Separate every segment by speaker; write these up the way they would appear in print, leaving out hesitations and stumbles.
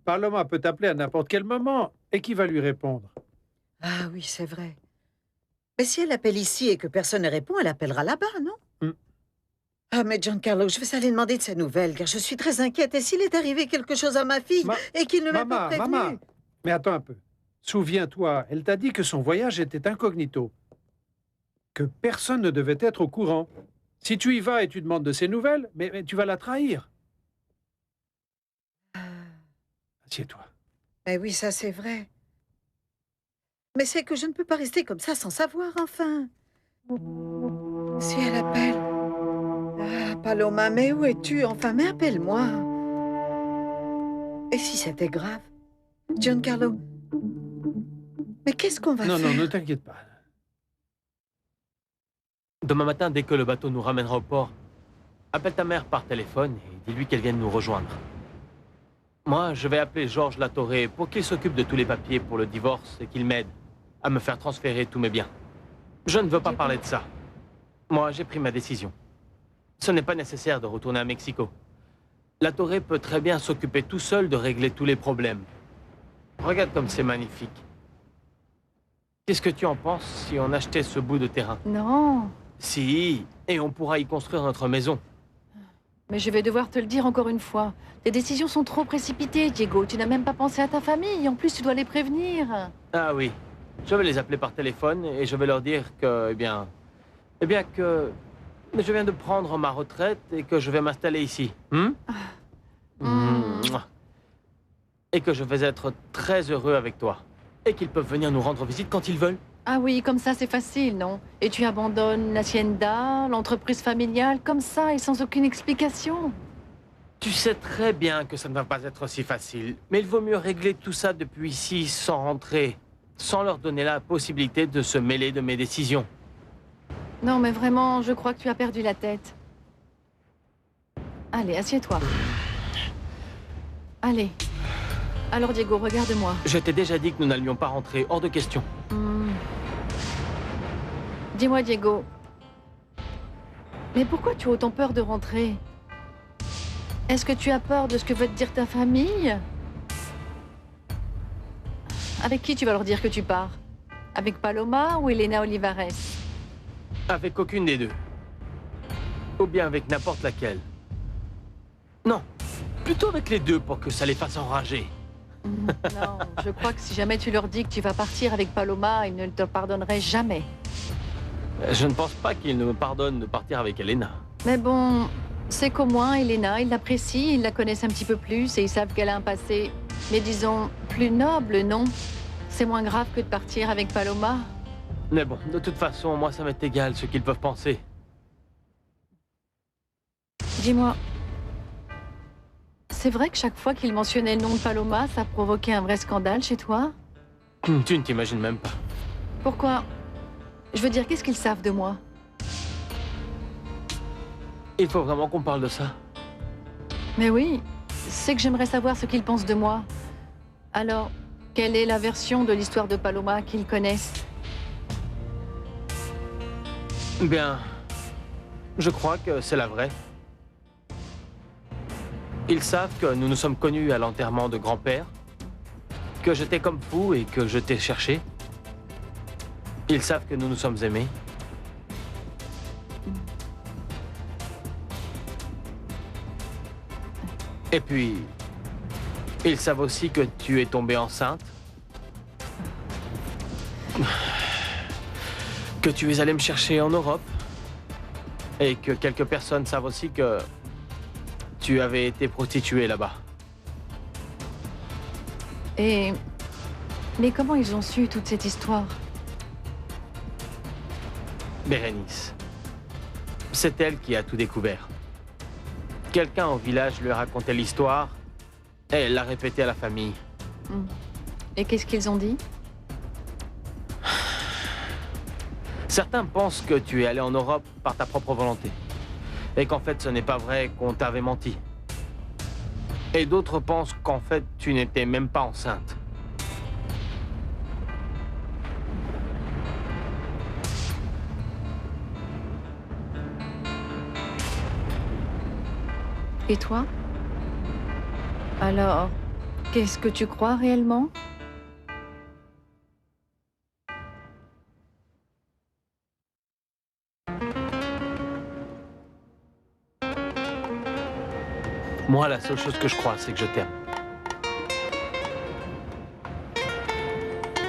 Speaker 1: Paloma peut t'appeler à n'importe quel moment. Et qui va lui répondre?
Speaker 2: Ah oui, c'est vrai. Mais si elle appelle ici et que personne ne répond, elle appellera là-bas, non?
Speaker 1: Hmm.
Speaker 2: Ah, mais Giancarlo, je vais aller demander de ses nouvelles, car je suis très inquiète. Et s'il est arrivé quelque chose à ma fille
Speaker 1: Ma-
Speaker 2: et qu'il ne m'ait pas
Speaker 1: Maman.
Speaker 2: prévenue?
Speaker 1: Mais attends un peu. Souviens-toi, elle t'a dit que son voyage était incognito, que personne ne devait être au courant. Si tu y vas et tu demandes de ses nouvelles, mais tu vas la trahir. Assieds-toi.
Speaker 2: Eh oui, ça c'est vrai. Mais c'est que je ne peux pas rester comme ça sans savoir, enfin. Si elle appelle. Ah, Paloma, mais où es-tu? Enfin, mais appelle-moi. Et si c'était grave? Giancarlo, mais qu'est-ce qu'on va
Speaker 1: Non, non, ne
Speaker 2: faire?
Speaker 1: t'inquiète pas.
Speaker 3: Demain matin, dès que le bateau nous ramènera au port, appelle ta mère par téléphone et dis-lui qu'elle vienne nous rejoindre. Moi, je vais appeler Georges Latorre pour qu'il s'occupe de tous les papiers pour le divorce et qu'il m'aide à me faire transférer tous mes biens. Je ne veux pas parler de ça. Moi, j'ai pris ma décision. Ce n'est pas nécessaire de retourner à Mexico. Latorre peut très bien s'occuper tout seul de régler tous les problèmes. Regarde comme c'est magnifique. Qu'est-ce que tu en penses si on achetait ce bout de terrain?
Speaker 4: Non,
Speaker 3: Si, et on pourra y construire notre maison.
Speaker 4: mais je vais devoir te le dire encore une fois. Tes décisions sont trop précipitées, Diego. Tu n'as même pas pensé à ta famille. En plus, tu dois les prévenir.
Speaker 3: Ah oui, je vais les appeler par téléphone et je vais leur dire que, que je viens de prendre ma retraite et que je vais m'installer ici. Mouah. Et que je vais être très heureux avec toi. Et qu'ils peuvent venir nous rendre visite quand ils veulent.
Speaker 4: Ah oui, comme ça, c'est facile, non? Et tu abandonnes l'hacienda, l'entreprise familiale, comme ça, et sans aucune explication.
Speaker 3: Tu sais très bien que ça ne va pas être si facile. Mais il vaut mieux régler tout ça depuis ici sans rentrer. Sans leur donner la possibilité de se mêler de mes décisions.
Speaker 4: Non, mais vraiment, je crois que tu as perdu la tête. Allez, assieds-toi. Allez. Alors, Diego, regarde-moi.
Speaker 3: Je t'ai déjà dit que nous n'allions pas rentrer, hors de question.
Speaker 4: Dis-moi, Diego. Mais pourquoi tu as autant peur de rentrer? Est-ce que tu as peur de ce que veut te dire ta famille? Avec qui tu vas leur dire que tu pars? Avec Paloma ou Elena Olivares?
Speaker 3: Avec aucune des deux. Ou bien avec n'importe laquelle. Non, plutôt avec les deux pour que ça les fasse enrager.
Speaker 4: Non, je crois que si jamais tu leur dis que tu vas partir avec Paloma, ils ne te pardonneraient jamais.
Speaker 3: Je ne pense pas qu'ils ne me pardonnent de partir avec Elena.
Speaker 4: Mais bon, c'est qu'au moins, Elena, ils l'apprécient, ils la connaissent un petit peu plus et ils savent qu'elle a un passé, mais disons, plus noble, non? C'est moins grave que de partir avec Paloma.
Speaker 3: Mais bon, de toute façon, moi ça m'est égal ce qu'ils peuvent penser.
Speaker 4: Dis-moi, c'est vrai que chaque fois qu'il mentionnait le nom de Paloma, ça provoquait un vrai scandale chez toi?
Speaker 3: Tu ne t'imagines même pas.
Speaker 4: Pourquoi? Je veux dire, qu'est-ce qu'ils savent de moi?
Speaker 3: Il faut vraiment qu'on parle de ça.
Speaker 4: Mais oui, c'est que j'aimerais savoir ce qu'ils pensent de moi. Alors, quelle est la version de l'histoire de Paloma qu'ils connaissent?
Speaker 3: Bien, je crois que c'est la vraie. Ils savent que nous nous sommes connus à l'enterrement de grand-père, que j'étais comme fou et que je t'ai cherché. Ils savent que nous nous sommes aimés. Et puis, ils savent aussi que tu es tombée enceinte. Que tu es allé me chercher en Europe. Et que quelques personnes savent aussi que tu avais été prostituée là-bas.
Speaker 4: Et... Mais comment ils ont su toute cette histoire?
Speaker 3: Bérénice. C'est elle qui a tout découvert. Quelqu'un au village lui racontait l'histoire et elle l'a répétée à la famille.
Speaker 4: Et qu'est-ce qu'ils ont dit?
Speaker 3: Certains pensent que tu es allé en Europe par ta propre volonté. Et qu'en fait, ce n'est pas vrai, qu'on t'avait menti. Et d'autres pensent qu'en fait, tu n'étais même pas enceinte.
Speaker 4: Et toi? Alors, Qu'est-ce que tu crois réellement?
Speaker 3: Moi, la seule chose que je crois, c'est que je t'aime.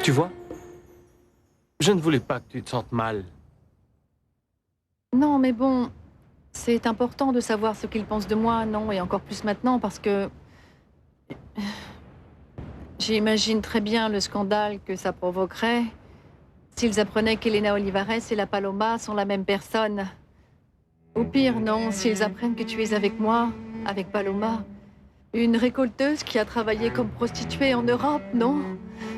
Speaker 3: Tu vois? Je ne voulais pas que tu te sentes mal.
Speaker 4: Non, mais bon, c'est important de savoir ce qu'ils pensent de moi, non? Et encore plus maintenant, parce que j'imagine très bien le scandale que ça provoquerait s'ils apprenaient qu'Elena Olivares et la Paloma sont la même personne. Ou pire, non, s'ils apprennent que tu es avec moi, avec Paloma, une récolteuse qui a travaillé comme prostituée en Europe, non?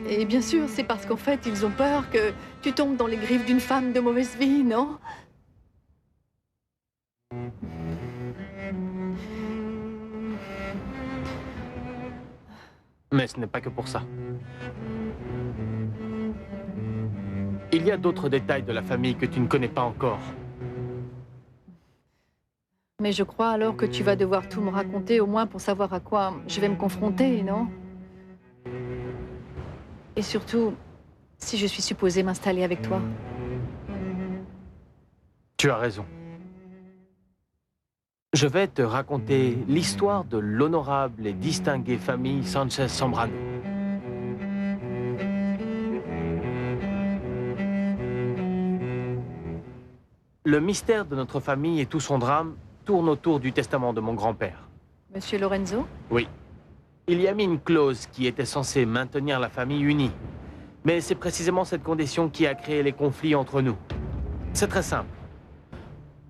Speaker 4: Et bien sûr, c'est parce qu'en fait, ils ont peur que tu tombes dans les griffes d'une femme de mauvaise vie, non?
Speaker 3: Mais ce n'est pas que pour ça. Il y a d'autres détails de la famille que tu ne connais pas encore.
Speaker 4: Mais je crois alors que tu vas devoir tout me raconter, au moins pour savoir à quoi je vais me confronter, non? Et surtout, si je suis supposée m'installer avec toi.
Speaker 3: Tu as raison. Je vais te raconter l'histoire de l'honorable et distinguée famille Sanchez Zambrano. Le mystère de notre famille et tout son drame tourne autour du testament de mon grand-père.
Speaker 4: Monsieur Lorenzo?
Speaker 3: Oui. Il y a mis une clause qui était censée maintenir la famille unie. Mais c'est précisément cette condition qui a créé les conflits entre nous. C'est très simple.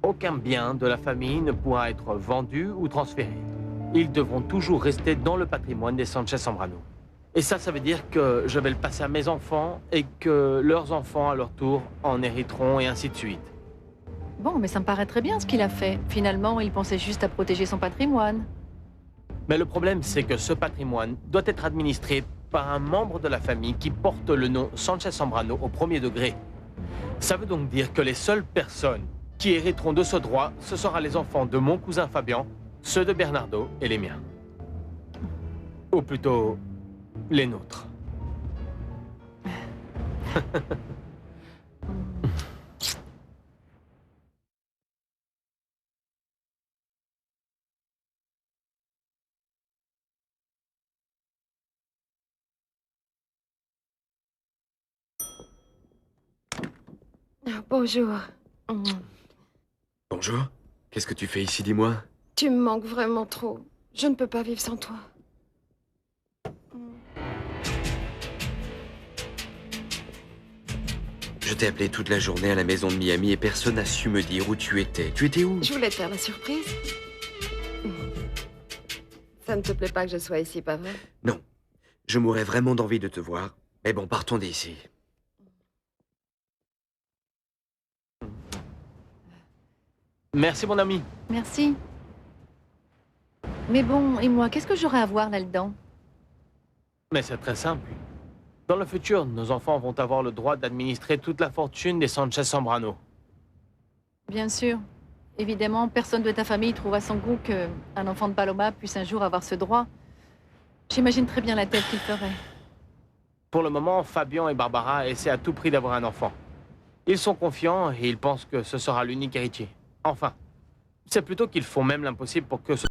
Speaker 3: Aucun bien de la famille ne pourra être vendu ou transféré. Ils devront toujours rester dans le patrimoine des Sanchez Zambrano. Et ça veut dire que je vais le passer à mes enfants et que leurs enfants, à leur tour, en hériteront et ainsi de suite.
Speaker 4: Bon, mais ça me paraît très bien ce qu'il a fait. Finalement, il pensait juste à protéger son patrimoine.
Speaker 3: Mais le problème, c'est que ce patrimoine doit être administré par un membre de la famille qui porte le nom Sanchez Zambrano au premier degré. Ça veut donc dire que les seules personnes qui hériteront de ce droit, ce sera les enfants de mon cousin Fabian, ceux de Bernardo et les miens. Ou plutôt, les nôtres.
Speaker 5: Bonjour.
Speaker 6: Bonjour. Qu'est-ce que tu fais ici, dis-moi?
Speaker 5: Tu me manques vraiment trop. Je ne peux pas vivre sans toi.
Speaker 6: Je t'ai appelé toute la journée à la maison de Miami et personne n'a su me dire où tu étais. Tu étais où?
Speaker 5: Je voulais te faire la surprise. Ça ne te plaît pas que je sois ici, pas vrai?
Speaker 6: Non. Je mourrais vraiment d'envie de te voir. Mais bon, partons d'ici.
Speaker 3: Merci, mon ami.
Speaker 4: Merci. Mais bon, et moi, qu'est-ce que j'aurais à voir là-dedans?
Speaker 3: Mais c'est très simple. Dans le futur, nos enfants vont avoir le droit d'administrer toute la fortune des Sanchez Zambrano.
Speaker 4: Bien sûr. Évidemment, personne de ta famille trouve à son goût qu'un enfant de Paloma puisse un jour avoir ce droit. J'imagine très bien la tête qu'il ferait.
Speaker 3: Pour le moment, Fabian et Barbara essaient à tout prix d'avoir un enfant. Ils sont confiants et ils pensent que ce sera l'unique héritier. Enfin, c'est plutôt qu'ils font même l'impossible pour que ce